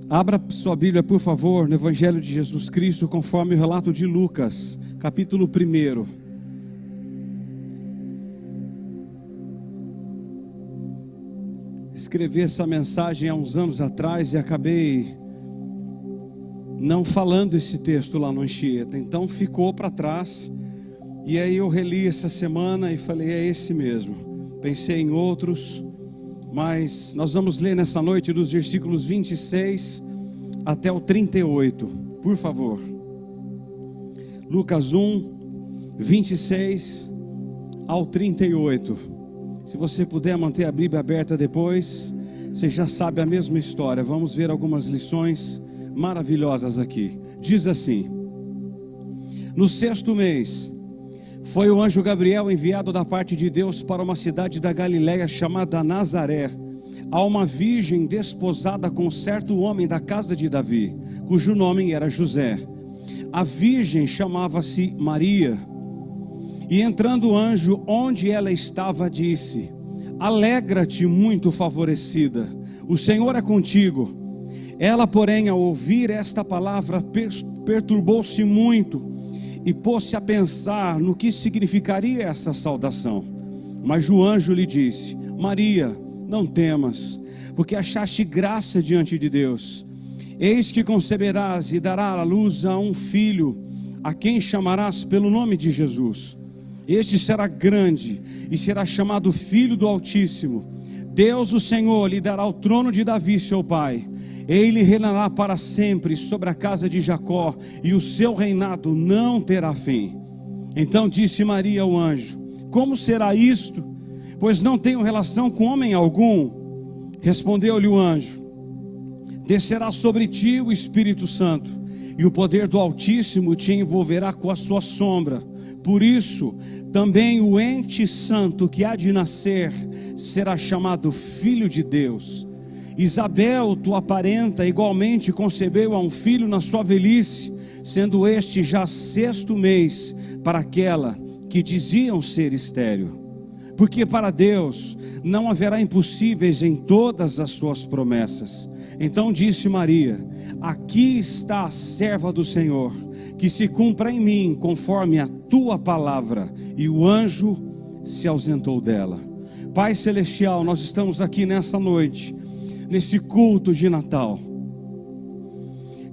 Abra sua Bíblia, por favor, no Evangelho de Jesus Cristo, conforme o relato de Lucas, capítulo 1. Escrevi essa mensagem há uns anos atrás e acabei não falando esse texto lá no Anchieta, então ficou para trás. E aí eu reli essa semana e falei, é esse mesmo. Pensei em outros, mas nós vamos ler nessa noite dos versículos 26 até o 38, por favor. Lucas 1, 26 ao 38. Se você puder manter a Bíblia aberta depois, você já sabe a mesma história. Vamos ver algumas lições maravilhosas aqui. Diz assim: no 6º mês, foi o anjo Gabriel enviado da parte de Deus para uma cidade da Galiléia chamada Nazaré, a uma virgem desposada com certo homem da casa de Davi, cujo nome era José. A virgem chamava-se Maria. E entrando o anjo onde ela estava, disse: alegra-te, muito favorecida, o Senhor é contigo. Ela, porém, ao ouvir esta palavra, perturbou-se muito e pôs-se a pensar no que significaria essa saudação. Mas o anjo lhe disse: Maria, não temas, porque achaste graça diante de Deus. Eis que conceberás e darás à luz a um filho, a quem chamarás pelo nome de Jesus. Este será grande e será chamado Filho do Altíssimo. Deus, o Senhor, lhe dará o trono de Davi, seu pai. Ele reinará para sempre sobre a casa de Jacó, e o seu reinado não terá fim. Então disse Maria ao anjo: como será isto? Pois não tenho relação com homem algum. Respondeu-lhe o anjo: descerá sobre ti o Espírito Santo, e o poder do Altíssimo te envolverá com a sua sombra. Por isso, também o ente santo que há de nascer será chamado Filho de Deus. Isabel, tua parenta, igualmente concebeu a um filho na sua velhice, sendo este já 6º mês para aquela que diziam ser estéril. Porque para Deus não haverá impossíveis em todas as suas promessas. Então disse Maria: aqui está a serva do Senhor, que se cumpra em mim conforme a tua palavra. E o anjo se ausentou dela. Pai Celestial, nós estamos aqui nessa noite, nesse culto de Natal.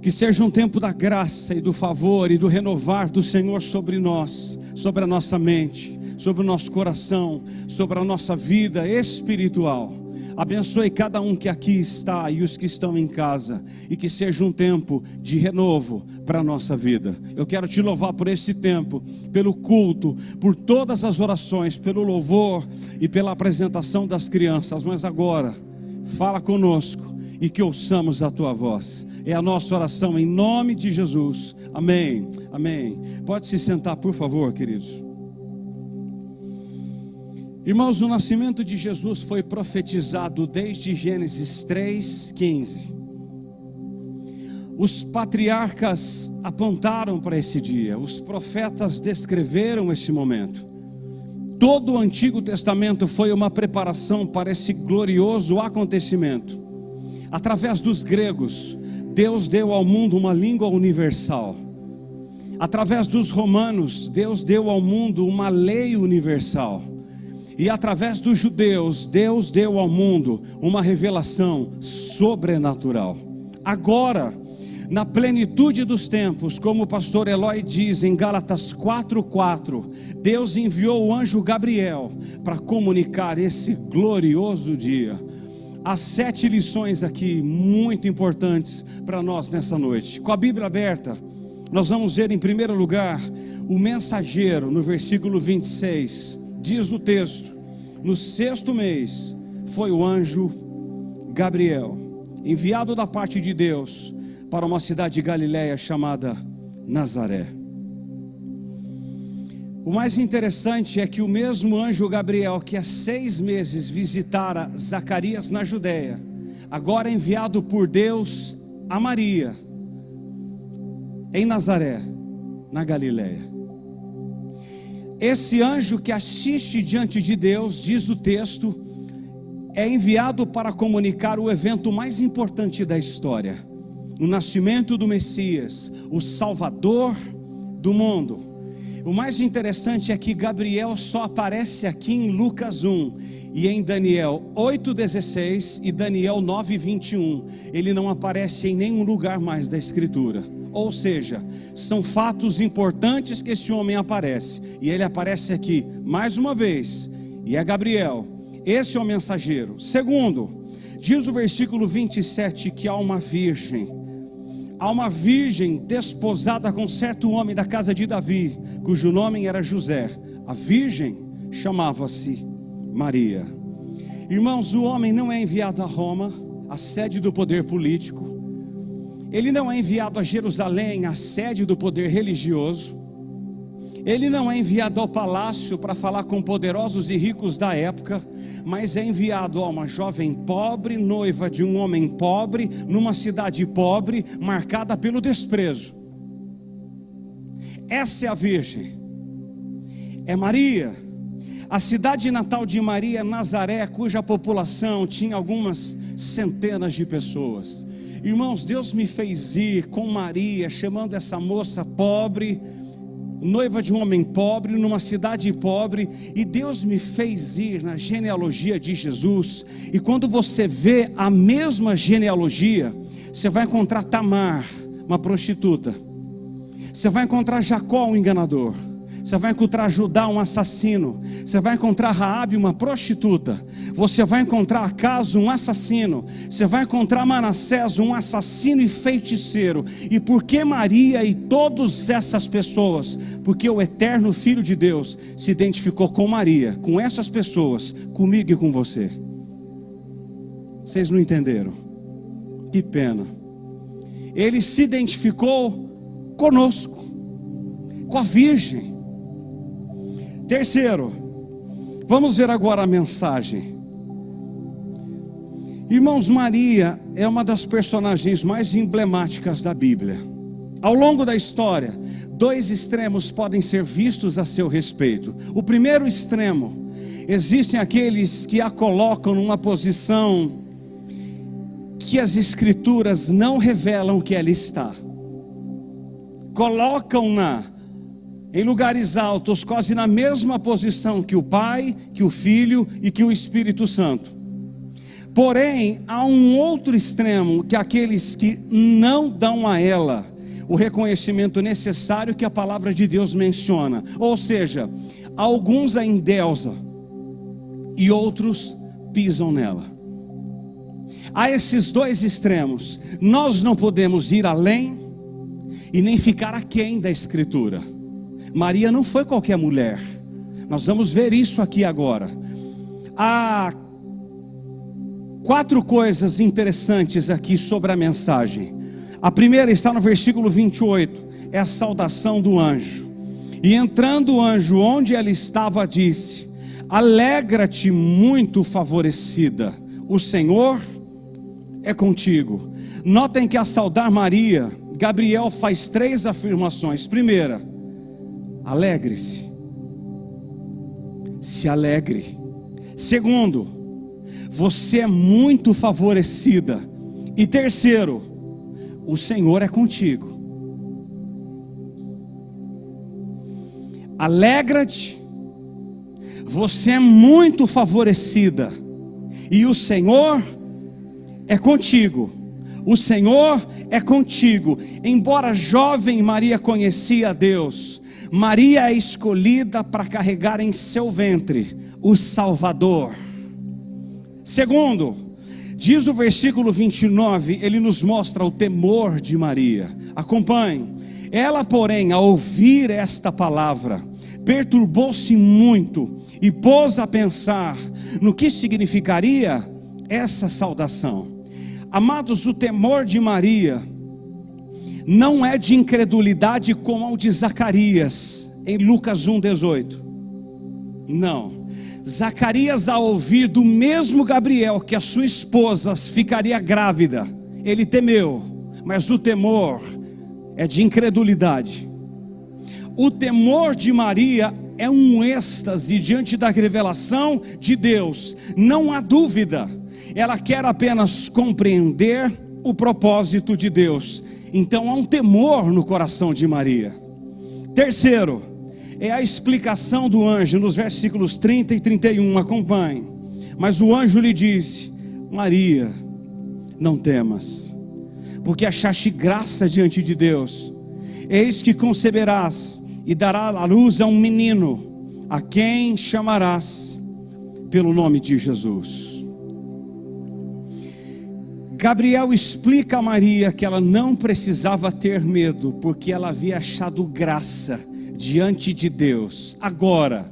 Que seja um tempo da graça e do favor e do renovar do Senhor sobre nós, sobre a nossa mente, sobre o nosso coração, sobre a nossa vida espiritual. Abençoe cada um que aqui está e os que estão em casa, e que seja um tempo de renovo para a nossa vida. Eu quero te louvar por esse tempo, pelo culto, por todas as orações, pelo louvor e pela apresentação das crianças. Mas agora, fala conosco e que ouçamos a tua voz. É a nossa oração em nome de Jesus. Amém, amém. Pode se sentar, por favor, queridos. Irmãos, o nascimento de Jesus foi profetizado desde Gênesis 3:15. Os patriarcas apontaram para esse dia, os profetas descreveram esse momento. Todo o Antigo Testamento foi uma preparação para esse glorioso acontecimento. Através dos gregos, Deus deu ao mundo uma língua universal. Através dos romanos, Deus deu ao mundo uma lei universal. E através dos judeus, Deus deu ao mundo uma revelação sobrenatural. Agora, na plenitude dos tempos, como o pastor Eloy diz em Gálatas 4:4, Deus enviou o anjo Gabriel para comunicar esse glorioso dia. Há 7 lições aqui muito importantes para nós nessa noite. Com a Bíblia aberta, nós vamos ver em primeiro lugar o mensageiro. No versículo 26 diz o texto: no 6º mês foi o anjo Gabriel, enviado da parte de Deus para uma cidade de Galiléia chamada Nazaré. O mais interessante é que o mesmo anjo Gabriel que há 6 meses visitara Zacarias na Judéia, agora é enviado por Deus a Maria em Nazaré, na Galiléia. Esse anjo que assiste diante de Deus, diz o texto, é enviado para comunicar o evento mais importante da história. o nascimento do Messias, o Salvador do mundo. O mais interessante é que Gabriel só aparece aqui em Lucas 1 e em Daniel 8:16 e Daniel 9:21. Ele não aparece em nenhum lugar mais da Escritura. Ou seja, são fatos importantes que esse homem aparece, e ele aparece aqui mais uma vez, e é Gabriel. Esse é o mensageiro. Segundo, diz o versículo 27 que há uma virgem desposada com certo homem da casa de Davi, cujo nome era José. A virgem chamava-se Maria. Irmãos, o homem não é enviado a Roma, a sede do poder político. Ele não é enviado a Jerusalém, a sede do poder religioso. Ele não é enviado ao palácio para falar com poderosos e ricos da época, mas é enviado a uma jovem pobre, noiva de um homem pobre, numa cidade pobre, marcada pelo desprezo. Essa é a virgem, é Maria. A cidade natal de Maria é Nazaré, cuja população tinha algumas centenas de pessoas. Irmãos, Deus me fez ir com Maria, chamando essa moça pobre, noiva de um homem pobre, numa cidade pobre, e Deus me fez ir na genealogia de Jesus. E quando você vê a mesma genealogia, você vai encontrar Tamar, uma prostituta. Você vai encontrar Jacó, um enganador. Você vai encontrar Judá, um assassino. Você vai encontrar Raabe, uma prostituta. Você vai encontrar Acaso, um assassino. Você vai encontrar Manassés, um assassino e feiticeiro. E por que Maria e todas essas pessoas? Porque o eterno Filho de Deus se identificou com Maria, com essas pessoas, comigo e com você. Vocês não entenderam? Que pena. Ele se identificou conosco, com a virgem. Terceiro, vamos ver agora a mensagem. Irmãos, Maria é uma das personagens mais emblemáticas da Bíblia. Ao longo da história, dois extremos podem ser vistos a seu respeito. O primeiro extremo, existem aqueles que a colocam numa posição que as Escrituras não revelam que ela está. Colocam-na em lugares altos, quase na mesma posição que o Pai, que o Filho e que o Espírito Santo. Porém, há um outro extremo, que é aqueles que não dão a ela o reconhecimento necessário que a palavra de Deus menciona. Ou seja, alguns a endeusam e outros pisam nela. Há esses dois extremos. Nós não podemos ir além e nem ficar aquém da Escritura. Maria não foi qualquer mulher. Nós vamos ver isso aqui agora. Há 4 coisas interessantes aqui sobre a mensagem. A primeira está no versículo 28. É a saudação do anjo. E entrando o anjo onde ela estava, disse: alegra-te, muito favorecida, o Senhor é contigo. Notem que ao saudar Maria, Gabriel faz 3 afirmações. Primeira, alegre-se, se alegre. Segundo, você é muito favorecida. E terceiro, o Senhor é contigo. Alegra-te, você é muito favorecida, e o Senhor é contigo. O Senhor é contigo. Embora jovem, Maria conhecia a Deus. Maria é escolhida para carregar em seu ventre o Salvador. Segundo, diz o versículo 29, ele nos mostra o temor de Maria. Acompanhe. Ela, porém, ao ouvir esta palavra, perturbou-se muito e pôs a pensar no que significaria essa saudação. Amados, o temor de Maria não é de incredulidade como o de Zacarias em Lucas 1:18. Não. Zacarias, ao ouvir do mesmo Gabriel que a sua esposa ficaria grávida, ele temeu, mas o temor é de incredulidade. O temor de Maria é um êxtase diante da revelação de Deus. Não há dúvida. Ela quer apenas compreender o propósito de Deus. Então há um temor no coração de Maria. Terceiro, é a explicação do anjo nos versículos 30 e 31, acompanhe. Mas o anjo lhe disse: Maria, não temas, porque achaste graça diante de Deus. Eis que conceberás e darás à luz a um menino, a quem chamarás pelo nome de Jesus. Gabriel explica a Maria que ela não precisava ter medo, porque ela havia achado graça diante de Deus. Agora,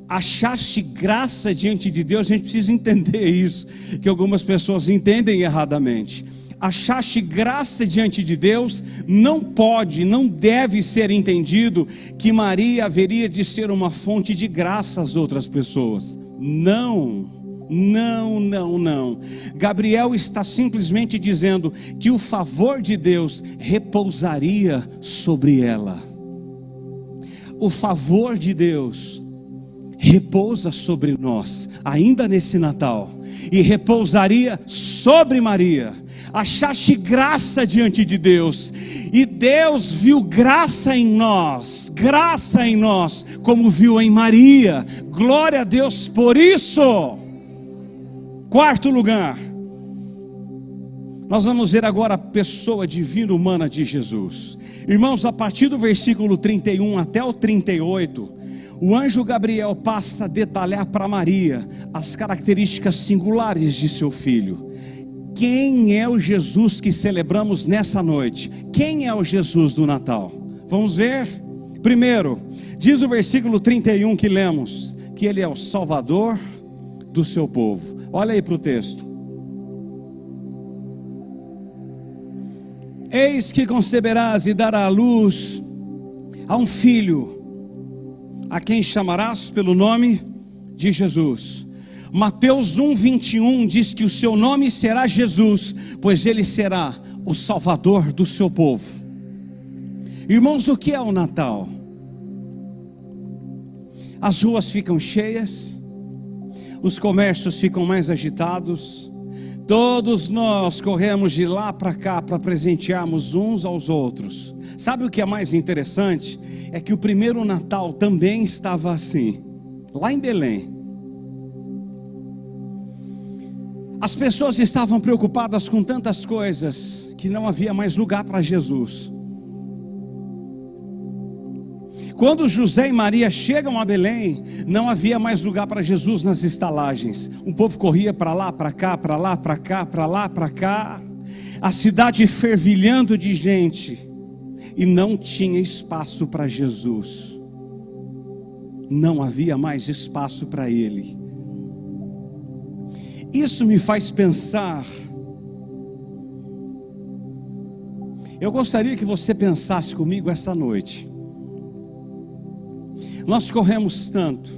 achaste graça diante de Deus, a gente precisa entender isso, que algumas pessoas entendem erradamente. Achaste graça diante de Deus não pode, não deve ser entendido que Maria haveria de ser uma fonte de graça às outras pessoas. Não. Gabriel está simplesmente dizendo que o favor de Deus repousaria sobre ela. O favor de Deus repousa sobre nós, ainda nesse Natal, e repousaria sobre Maria. Achaste graça diante de Deus, e Deus viu graça em nós, como viu em Maria. Glória a Deus por isso. Quarto lugar, nós vamos ver agora a pessoa divina humana de Jesus. Irmãos, a partir do versículo 31 até o 38, o anjo Gabriel passa a detalhar para Maria as características singulares de seu filho. Quem é o Jesus que celebramos nessa noite? Quem é o Jesus do Natal? Vamos ver. Primeiro, diz o versículo 31 que lemos, que ele é o Salvador do seu povo. Olha aí para o texto. Eis que conceberás e darás à luz a um filho, a quem chamarás pelo nome de Jesus. Mateus 1:21 diz que o seu nome será Jesus, pois ele será o Salvador do seu povo. Irmãos, o que é o Natal? As ruas ficam cheias, os comércios ficam mais agitados, todos nós corremos de lá para cá para presentearmos uns aos outros. Sabe o que é mais interessante? É que o primeiro Natal também estava assim, lá em Belém. As pessoas estavam preocupadas com tantas coisas que não havia mais lugar para Jesus. Quando José e Maria chegam a Belém, não havia mais lugar para Jesus nas estalagens. O povo corria para lá, para cá, para lá, para cá, para lá, para cá. A cidade fervilhando de gente. E não tinha espaço para Jesus. Não havia mais espaço para Ele. Isso me faz pensar. Eu gostaria que você pensasse comigo essa noite. Nós corremos tanto.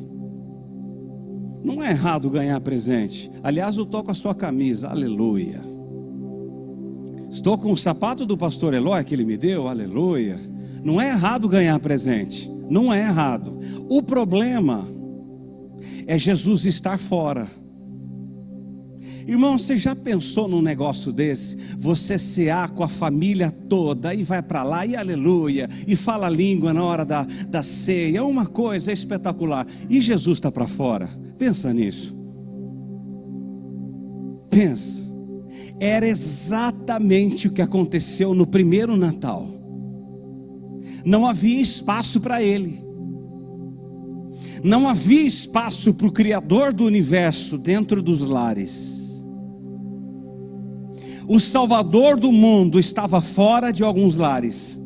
Não é errado ganhar presente. Aliás, eu estou com a sua camisa, aleluia. Estou com o sapato do pastor Eloy que ele me deu, aleluia. Não é errado ganhar presente. Não é errado. O problema é Jesus estar fora. Irmão, você já pensou num negócio desse? Você cear com a família toda e vai para lá e aleluia, e fala a língua na hora da ceia, é uma coisa espetacular. E Jesus está para fora? Pensa nisso. Pensa. Era exatamente o que aconteceu no primeiro Natal. Não havia espaço para Ele. Não havia espaço para o Criador do universo dentro dos lares. O Salvador do mundo estava fora de alguns lares.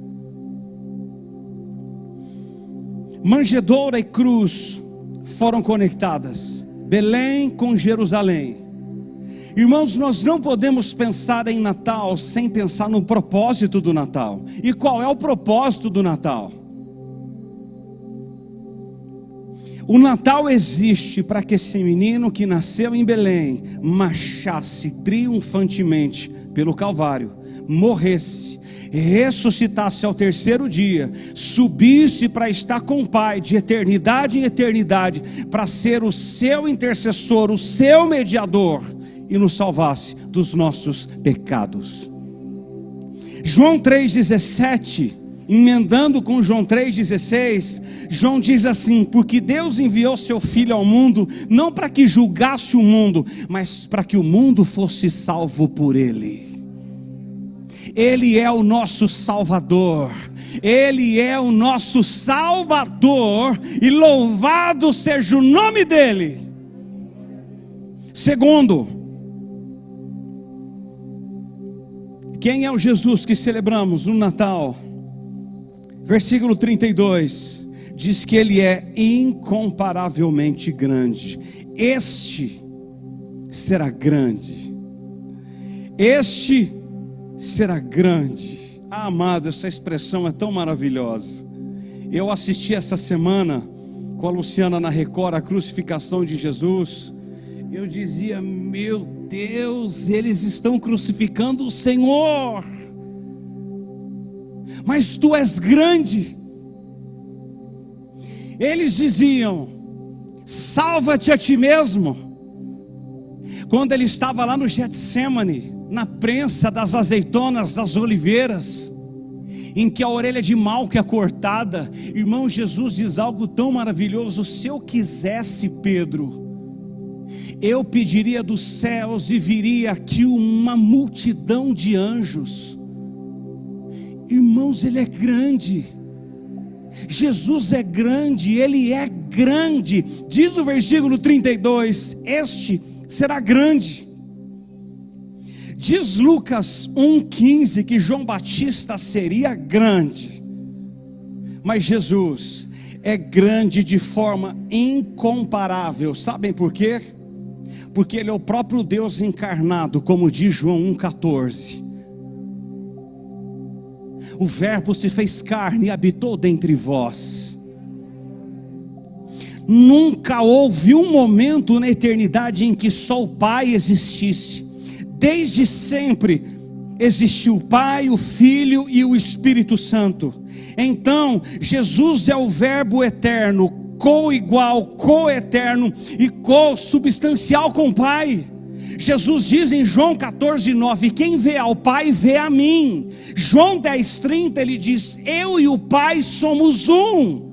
Manjedoura e cruz foram conectadas. Belém com Jerusalém. Irmãos, nós não podemos pensar em Natal sem pensar no propósito do Natal. E qual é o propósito do Natal? O Natal existe para que esse menino que nasceu em Belém marchasse triunfantemente pelo Calvário, morresse, ressuscitasse ao terceiro dia, subisse para estar com o Pai de eternidade em eternidade, para ser o seu intercessor, o seu mediador, e nos salvasse dos nossos pecados. João 3,17, emendando com João 3,16, João diz assim: porque Deus enviou seu Filho ao mundo, não para que julgasse o mundo, mas para que o mundo fosse salvo por ele. Ele é o nosso Salvador, Ele é o nosso Salvador, e louvado seja o nome dEle. Segundo, quem é o Jesus que celebramos no Natal? Versículo 32, diz que Ele é incomparavelmente grande. Este será grande, este será grande. Ah, amado, essa expressão é tão maravilhosa. Eu assisti essa semana com a Luciana na Record a crucificação de Jesus. Eu dizia: meu Deus, eles estão crucificando o Senhor, mas tu és grande. Eles diziam: salva-te a ti mesmo. Quando ele estava lá no Getsemane, na prensa das azeitonas, das oliveiras, em que a orelha de Malco é cortada, irmão, Jesus diz algo tão maravilhoso: se eu quisesse, Pedro, eu pediria dos céus e viria aqui uma multidão de anjos. Irmãos, Ele é grande, Jesus é grande, Ele é grande. Diz o versículo 32, este será grande. Diz Lucas 1,15 que João Batista seria grande, mas Jesus é grande de forma incomparável. Sabem por quê? Porque Ele é o próprio Deus encarnado, como diz João 1,14. O Verbo se fez carne e habitou dentre vós. Nunca houve um momento na eternidade em que só o Pai existisse. Desde sempre existiu o Pai, o Filho e o Espírito Santo. Então Jesus é o Verbo eterno, co-igual, co-eterno e co-substancial com o Pai. Jesus diz em João 14,9: quem vê ao Pai vê a mim. João 10,30 ele diz: eu e o Pai somos um.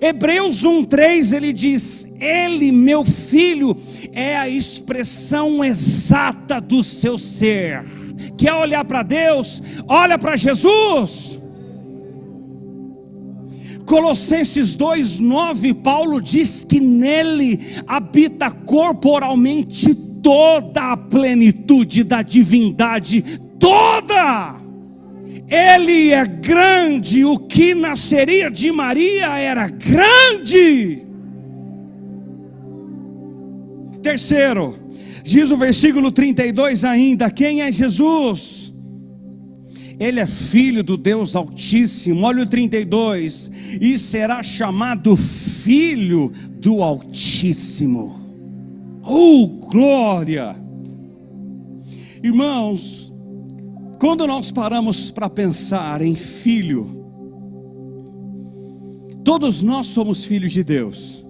Hebreus 1,3 ele diz: Ele, meu Filho, é a expressão exata do seu ser. Quer olhar para Deus? Olha para Jesus. Colossenses 2,9, Paulo diz que nele habita corporalmente toda a plenitude da divindade, toda. Ele é grande, o que nasceria de Maria era grande. Terceiro, diz o versículo 32 ainda: quem é Jesus? Ele é filho do Deus Altíssimo. Olha o 32: e será chamado Filho do Altíssimo. Oh, glória! Irmãos, quando nós paramos para pensar em filho, todos nós somos filhos de Deus,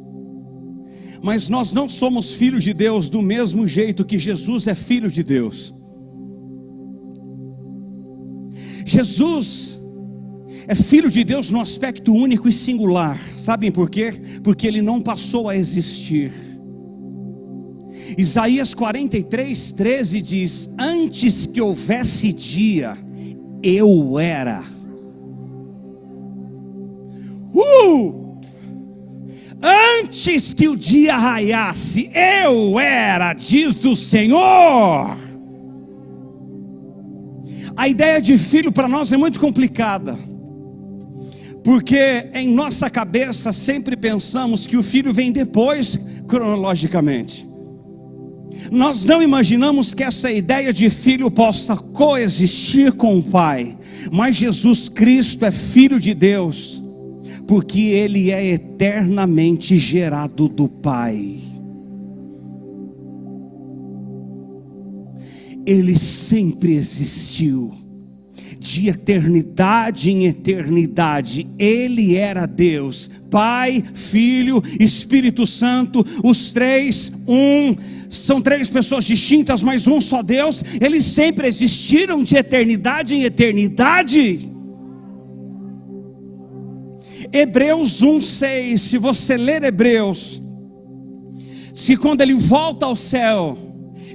mas nós não somos filhos de Deus do mesmo jeito que Jesus é filho de Deus. Jesus é filho de Deus no aspecto único e singular. Sabem por quê? Porque ele não passou a existir. Isaías 43:13 diz: antes que houvesse dia, eu era. Antes que o dia raiasse, eu era, diz o Senhor. A ideia de filho para nós é muito complicada, porque em nossa cabeça sempre pensamos que o filho vem depois, cronologicamente. Nós não imaginamos que essa ideia de filho possa coexistir com o Pai. Mas Jesus Cristo é filho de Deus, porque Ele é eternamente gerado do Pai. Ele sempre existiu. de eternidade em eternidade. Ele era Deus, Pai, Filho, Espírito Santo, os três, um. São três pessoas distintas, mas um só Deus. Eles sempre existiram de eternidade em eternidade. Hebreus 1:6, se você ler Hebreus, se quando ele volta ao céu,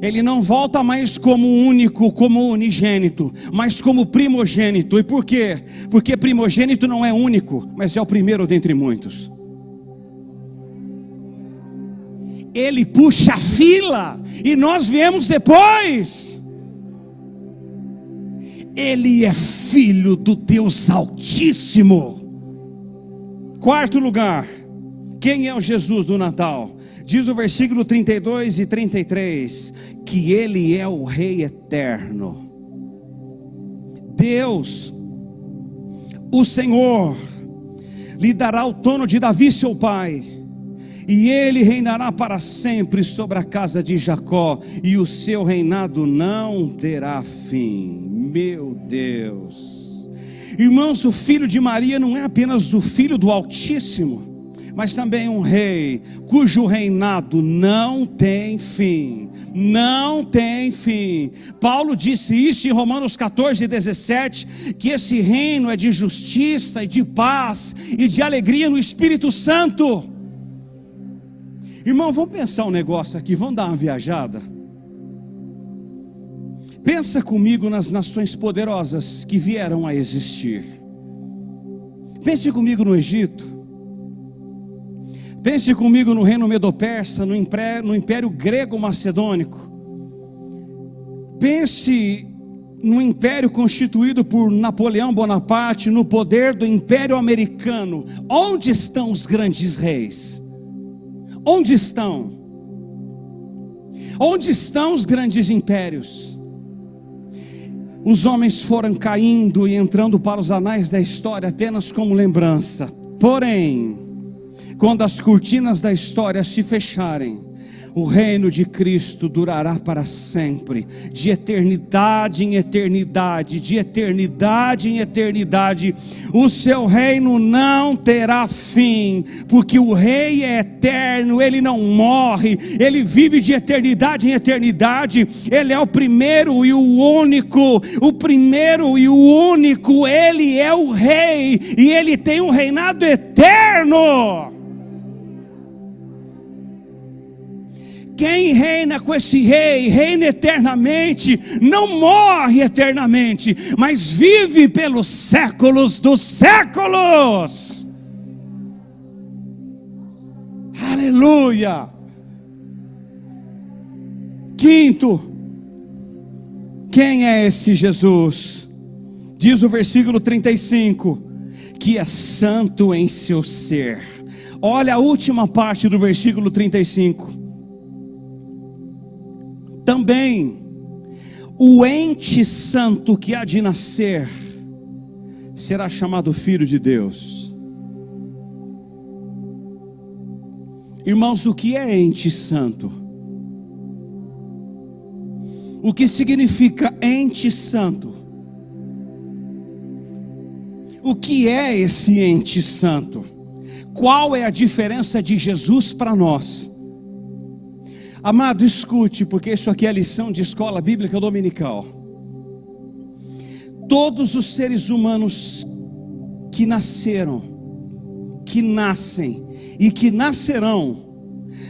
ele não volta mais como único, como unigênito, mas como primogênito. E por quê? Porque primogênito não é único, mas é o primeiro dentre muitos. Ele puxa a fila, e nós viemos depois. Ele é filho do Deus Altíssimo. Quarto lugar, quem é o Jesus do Natal? Diz o versículo 32 e 33, que Ele é o Rei eterno. Deus, o Senhor, lhe dará o trono de Davi seu pai, e ele reinará para sempre sobre a casa de Jacó, e o seu reinado não terá fim. Meu Deus. Irmãos, o filho de Maria não é apenas o filho do Altíssimo, mas também um rei, cujo reinado não tem fim. Não tem fim. Paulo disse isso em Romanos 14:17, que esse reino é de justiça e de paz e de alegria no Espírito Santo. Irmão, vamos pensar um negócio aqui, vamos dar uma viajada. Pensa comigo nas nações poderosas que vieram a existir. Pense comigo no Egito. Pense comigo no reino medo-persa, no império grego-macedônico. Pense no império constituído por Napoleão Bonaparte, no poder do império americano. Onde estão os grandes reis? Onde estão? Onde estão os grandes impérios? Os homens foram caindo e entrando para os anais da história apenas como lembrança. Porém, quando as cortinas da história se fecharem, o reino de Cristo durará para sempre, de eternidade em eternidade, de eternidade em eternidade. O seu reino não terá fim, porque o rei é eterno, ele não morre, ele vive de eternidade em eternidade. Ele é o primeiro e o único, o primeiro e o único. Ele é o rei, e ele tem um reinado eterno. Quem reina com esse rei, reina eternamente, não morre eternamente, mas vive pelos séculos dos séculos. Aleluia. Quinto, quem é esse Jesus? Diz o versículo 35, que é santo em seu ser. Olha a última parte do versículo 35. Também o ente santo que há de nascer será chamado Filho de Deus. Irmãos, o que é ente santo? O que significa ente santo? O que é esse ente santo? Qual é a diferença de Jesus para nós? Amado, escute, porque isso aqui é lição de escola bíblica dominical. Todos os seres humanos que nasceram, que nascem e que nascerão,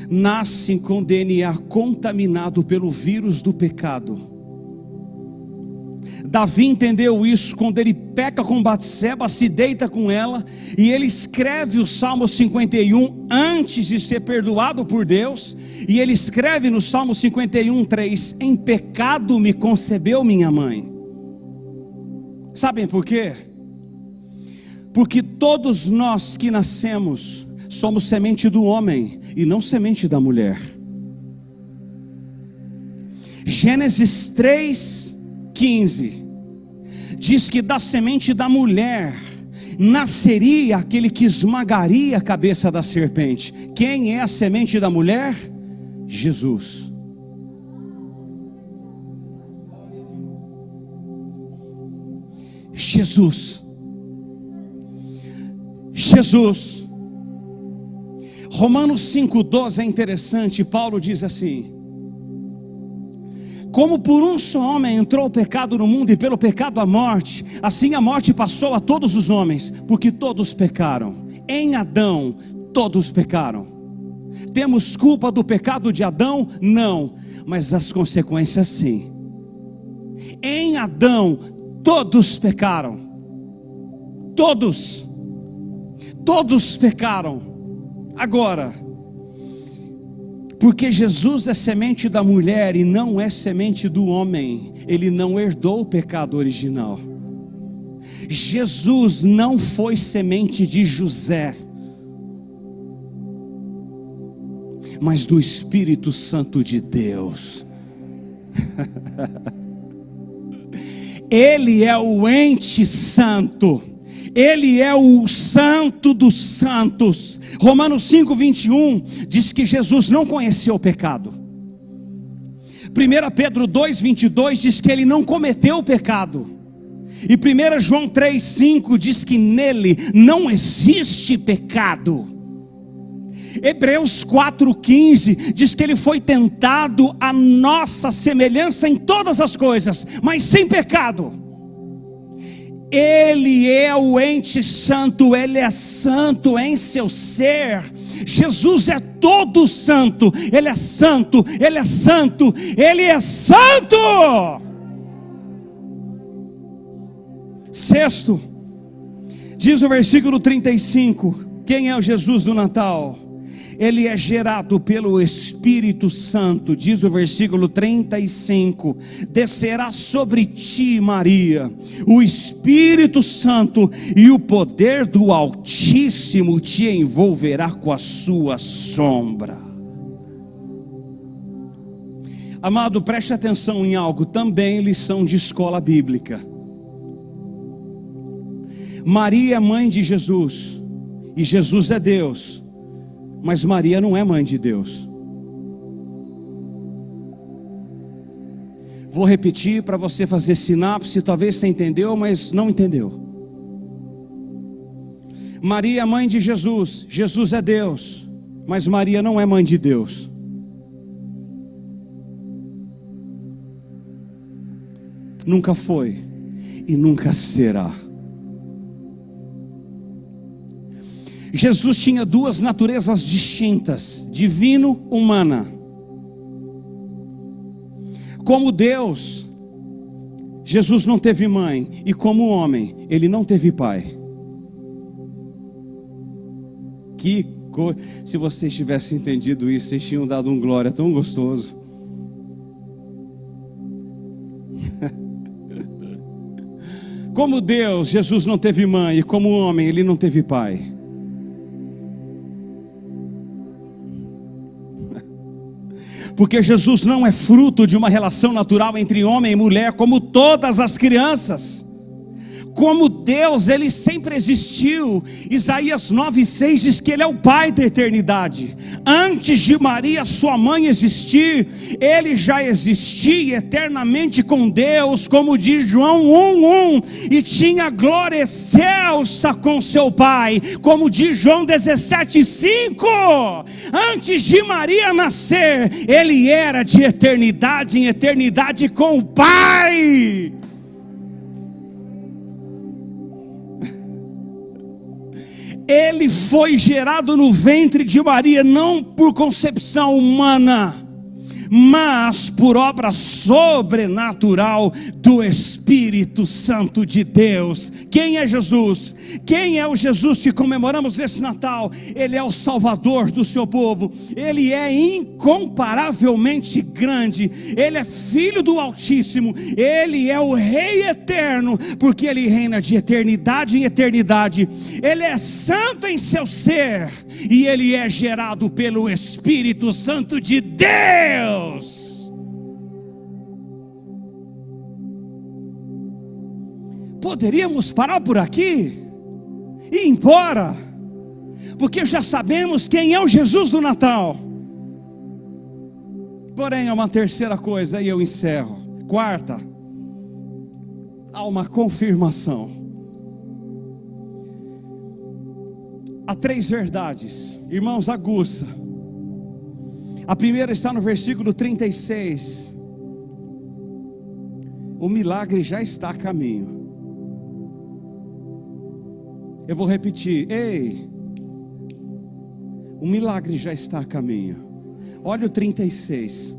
nascem com DNA contaminado pelo vírus do pecado. Davi entendeu isso quando ele peca com Batseba, se deita com ela, e ele escreve o Salmo 51 antes de ser perdoado por Deus. E ele escreve no Salmo 51:3: em pecado me concebeu minha mãe. Sabem por quê? Porque todos nós que nascemos somos semente do homem e não semente da mulher. Gênesis 3:15 diz que da semente da mulher nasceria aquele que esmagaria a cabeça da serpente. Quem é a semente da mulher? Jesus. Jesus. Romanos 5,12 é interessante. Paulo diz assim: como por um só homem entrou o pecado no mundo, e pelo pecado a morte, assim a morte passou a todos os homens, porque todos pecaram. Em Adão todos pecaram. Temos culpa do pecado de Adão? Não, mas as consequências sim. Em Adão todos pecaram. Todos pecaram. Agora, porque Jesus é semente da mulher e não é semente do homem, ele não herdou o pecado original. Jesus não foi semente de José, mas do Espírito Santo de Deus. Ele é o ente santo. Ele é o santo dos santos. Romanos 5,21 diz que Jesus não conheceu o pecado. 1 Pedro 2,22 diz que ele não cometeu o pecado. E 1 João 3,5 diz que nele não existe pecado. Hebreus 4,15 diz que ele foi tentado à nossa semelhança em todas as coisas, mas sem pecado. Ele é o ente santo, ele é santo em seu ser. Jesus é todo santo, ele é santo, ele é santo, ele é santo. Sexto, diz o versículo 35, quem é o Jesus do Natal? Ele é gerado pelo Espírito Santo. Diz o versículo 35: descerá sobre ti, Maria, o Espírito Santo, e o poder do Altíssimo te envolverá com a sua sombra. Amado, preste atenção em algo, também lição de escola bíblica. Maria é mãe de Jesus, e Jesus é Deus, mas Maria não é mãe de Deus. Vou repetir para você fazer sinapse. Talvez você entendeu, mas não entendeu. Maria é mãe de Jesus, Jesus é Deus, mas Maria não é mãe de Deus. Nunca foi e nunca será. Jesus tinha duas naturezas distintas, divino-humana. Como Deus, Jesus não teve mãe, e como homem, ele não teve pai. Se vocês tivessem entendido isso, vocês tinham dado um glória tão gostoso. Como Deus, Jesus não teve mãe, e como homem, ele não teve pai. Porque Jesus não é fruto de uma relação natural entre homem e mulher, como todas as crianças. Como Deus, ele sempre existiu. Isaías 9,6 diz que ele é o Pai da eternidade. Antes de Maria, sua mãe, existir, ele já existia eternamente com Deus, como diz João 1,1, e tinha glória excelsa com seu Pai, como diz João 17,5. Antes de Maria nascer, ele era de eternidade em eternidade com o Pai. Ele foi gerado no ventre de Maria, não por concepção humana, mas por obra sobrenatural do Espírito Santo de Deus. Quem é Jesus? Quem é o Jesus que comemoramos esse Natal? Ele é o Salvador do seu povo. Ele é incomparavelmente grande. Ele é Filho do Altíssimo. Ele é o Rei eterno, porque ele reina de eternidade em eternidade. Ele é santo em seu ser, e ele é gerado pelo Espírito Santo de Deus. Poderíamos parar por aqui e ir embora, porque já sabemos quem é o Jesus do Natal. Porém, é uma terceira coisa, e eu encerro. Quarta, há uma confirmação. Há 3 verdades, irmãos, aguça. A primeira está no versículo 36. O milagre já está a caminho. Eu vou repetir, ei, o milagre já está a caminho. Olha o 36.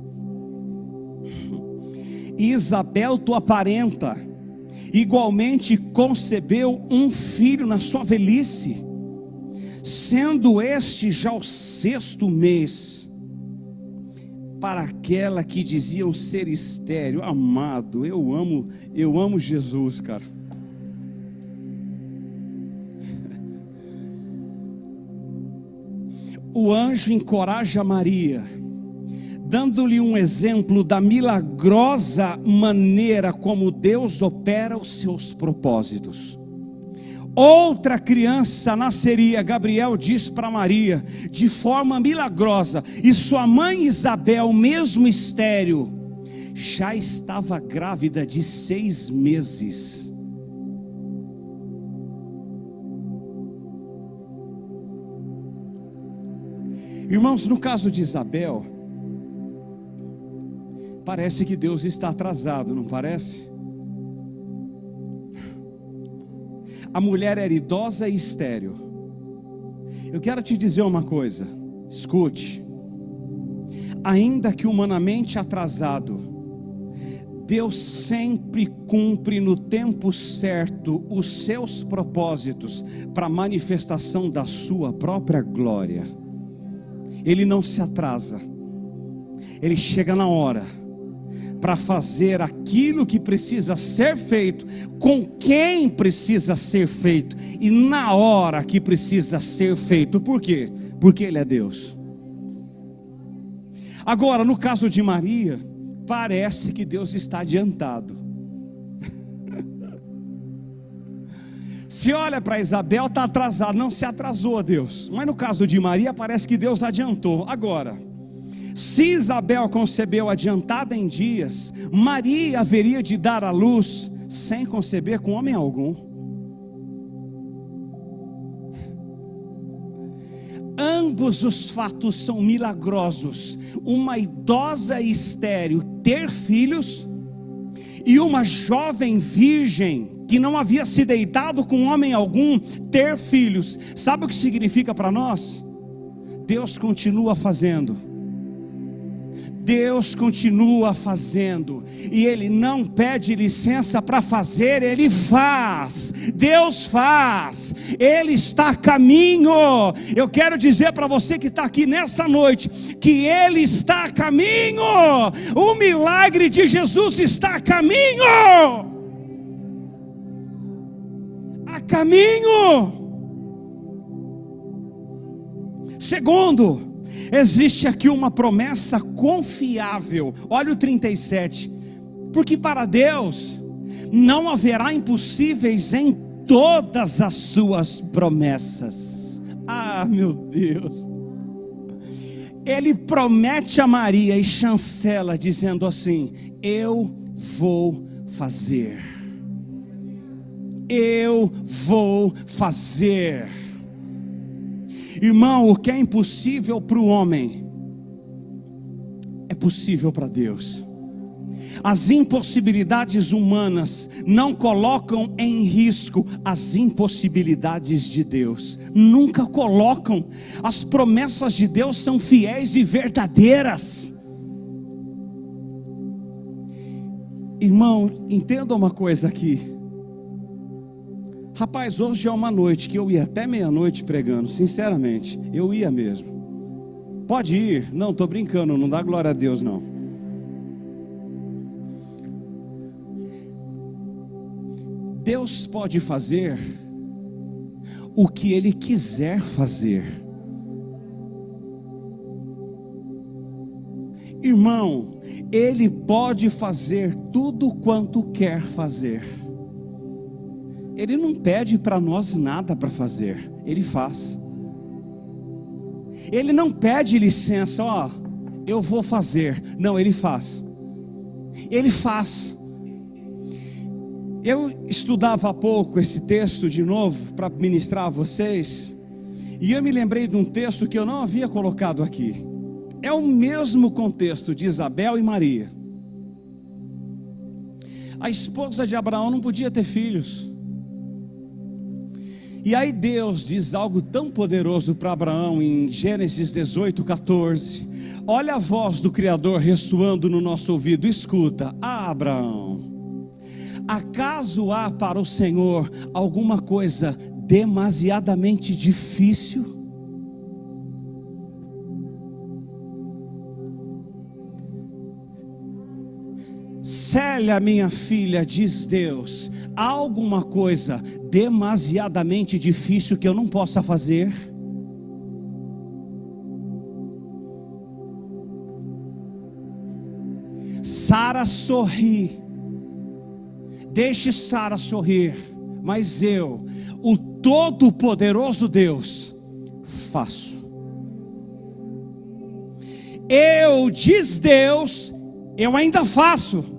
E Isabel, tua parenta, igualmente concebeu um filho na sua velhice, sendo este já o 6º mês, para aquela que diziam ser estéril. Amado, eu amo Jesus, cara. O anjo encoraja Maria, dando-lhe um exemplo da milagrosa maneira como Deus opera os seus propósitos. Outra criança nasceria, Gabriel diz para Maria, de forma milagrosa, e sua mãe Isabel, mesmo estéril, já estava grávida de 6 meses. Irmãos, no caso de Isabel, parece que Deus está atrasado, não parece? A mulher era idosa e estéril. Eu quero te dizer uma coisa, escute. Ainda que humanamente atrasado, Deus sempre cumpre no tempo certo os seus propósitos para a manifestação da sua própria glória. Ele não se atrasa, Ele chega na hora para fazer aquilo que precisa ser feito, com quem precisa ser feito, e na hora que precisa ser feito. Por quê? Porque Ele é Deus. Agora, no caso de Maria, parece que Deus está adiantado. Se olha para Isabel, está atrasado. Não se atrasou a Deus. Mas no caso de Maria, parece que Deus adiantou. Agora, se Isabel concebeu adiantada em dias, Maria haveria de dar à luz sem conceber com homem algum. Ambos os fatos são milagrosos. Uma idosa e estéril ter filhos, e uma jovem virgem que não havia se deitado com homem algum ter filhos. Sabe o que significa para nós? Deus continua fazendo. Deus continua fazendo, e Ele não pede licença para fazer, Ele faz. Deus faz, Ele está a caminho. Eu quero dizer para você que está aqui nessa noite, que Ele está a caminho. O milagre de Jesus está a caminho. A caminho. Segundo, existe aqui uma promessa confiável. Olha o 37. Porque para Deus não haverá impossíveis em todas as suas promessas. Ah, meu Deus. Ele promete a Maria e chancela dizendo assim: eu vou fazer. Eu vou fazer. Irmão, o que é impossível para o homem é possível para Deus. As impossibilidades humanas não colocam em risco as impossibilidades de Deus. Nunca colocam. As promessas de Deus são fiéis e verdadeiras. Irmão, entenda uma coisa aqui. Rapaz, hoje é uma noite que eu ia até meia-noite pregando, sinceramente, eu ia mesmo. Pode ir, não, estou brincando, não dá glória a Deus não. Deus pode fazer o que Ele quiser fazer. Irmão, Ele pode fazer tudo quanto quer fazer. Ele não pede para nós nada para fazer, Ele faz. Ele não pede licença, ó, eu vou fazer. Não, Ele faz. Ele faz. Eu estudava há pouco esse texto de novo para ministrar a vocês, e eu me lembrei de um texto que eu não havia colocado aqui. É o mesmo contexto de Isabel e Maria. A esposa de Abraão não podia ter filhos. E aí Deus diz algo tão poderoso para Abraão em Gênesis 18:14. Olha a voz do Criador ressoando no nosso ouvido. Escuta: Abraão, acaso há para o Senhor alguma coisa demasiadamente difícil? Célia, minha filha, diz Deus, há alguma coisa demasiadamente difícil que eu não possa fazer? Sara sorri. Deixe Sara sorrir, mas eu, o Todo-Poderoso Deus, faço. Eu, diz Deus, eu ainda faço.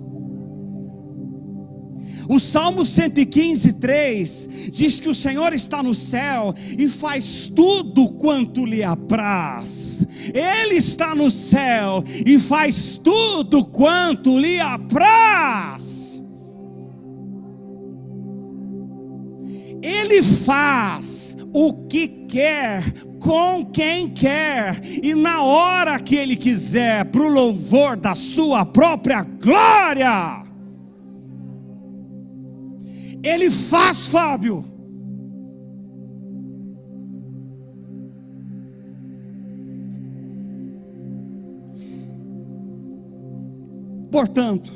O Salmo 115:3 diz que o Senhor está no céu e faz tudo quanto lhe apraz. Ele está no céu e faz tudo quanto lhe apraz. Ele faz o que quer, com quem quer e na hora que Ele quiser, para o louvor da sua própria glória. Ele faz, Fábio. Portanto,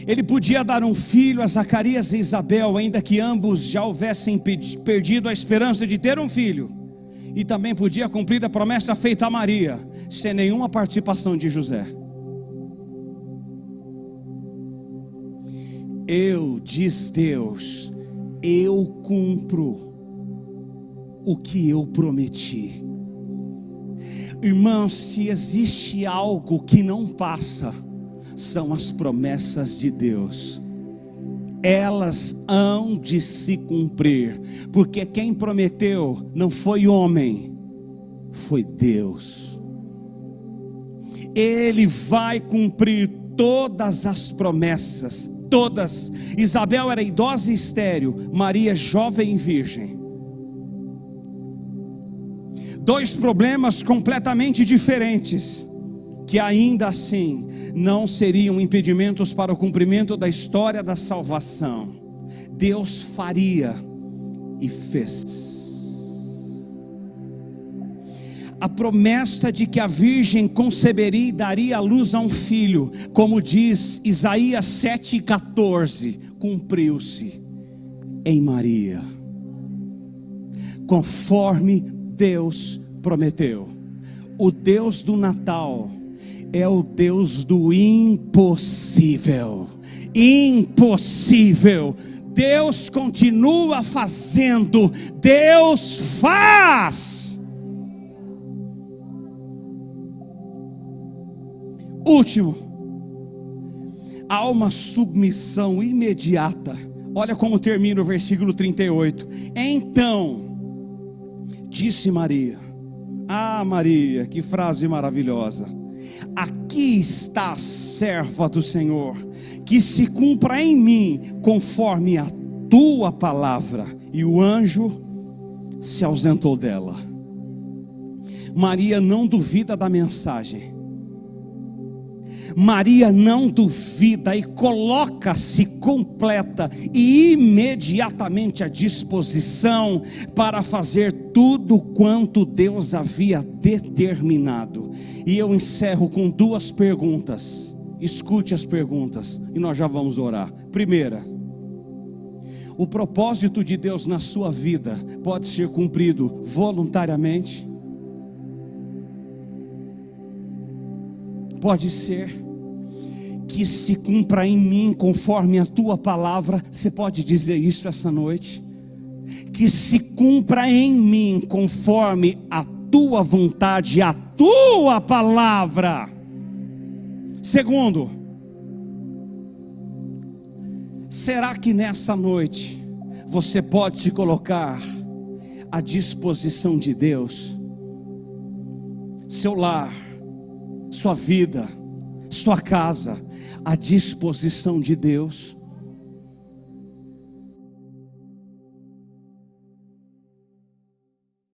Ele podia dar um filho a Zacarias e Isabel, ainda que ambos já houvessem perdido a esperança de ter um filho, e também podia cumprir a promessa feita a Maria, sem nenhuma participação de José. Eu, diz Deus, eu cumpro o que eu prometi. Irmãos, se existe algo que não passa, são as promessas de Deus. Elas hão de se cumprir, porque quem prometeu não foi homem, foi Deus. Ele vai cumprir todas as promessas, todas. Isabel era idosa e estéril, Maria jovem e virgem. Dois problemas completamente diferentes, que ainda assim não seriam impedimentos para o cumprimento da história da salvação. Deus faria e fez. A promessa de que a virgem conceberia e daria à luz a um filho, como diz Isaías 7:14, cumpriu-se em Maria, conforme Deus prometeu. O Deus do Natal é o Deus do impossível. Impossível. Deus continua fazendo. Deus faz. Último, há uma submissão imediata. Olha como termina o versículo 38. Então disse Maria: ah, Maria, que frase maravilhosa. Aqui está a serva do Senhor, que se cumpra em mim conforme a tua palavra. E o anjo se ausentou dela. Maria não duvida da mensagem. Maria não duvida e coloca-se completa e imediatamente à disposição para fazer tudo quanto Deus havia determinado. E eu encerro com duas perguntas. Escute as perguntas e nós já vamos orar. Primeira: o propósito de Deus na sua vida pode ser cumprido voluntariamente? Pode ser. Que se cumpra em mim conforme a tua palavra. Você pode dizer isso essa noite? Que se cumpra em mim conforme a tua vontade, a tua palavra. Segundo, Será que nessa noite você pode se colocar à disposição de Deus? Seu lar, sua vida, sua casa, à disposição de Deus.